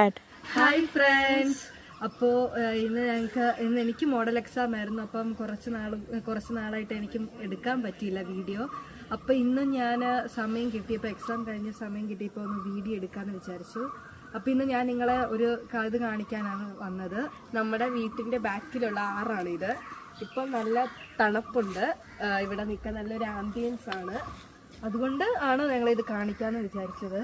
Hi friends. അപ്പോൾ ഇന്ന് എനിക്ക് മോഡൽ എക്സാം ആയിരുന്നു. അപ്പം കുറച്ച് നാളായിട്ട് എനിക്ക് എടുക്കാൻ പറ്റിയില്ല വീഡിയോ. അപ്പോൾ ഇന്ന് ഞാൻ സമയം കിട്ടിയപ്പോൾ, എക്സാം കഴിഞ്ഞ സമയം കിട്ടിയപ്പോൾ ഒന്ന് വീഡിയോ എടുക്കാമെന്ന് വിചാരിച്ചു. അപ്പോൾ ഇന്ന് ഞാൻ നിങ്ങളെ ഒരു ഇത് കാണിക്കാനാണ് വന്നത്. നമ്മുടെ വീട്ടിൻ്റെ ബാക്കിലുള്ള ആറാണിത്. ഇപ്പം നല്ല തണുപ്പുണ്ട്, ഇവിടെ നിൽക്കാൻ നല്ലൊരു ആംബിയൻസ് ആണ്. അതുകൊണ്ട് ആണ് ഞങ്ങളിത് കാണിക്കാമെന്ന് വിചാരിച്ചത്.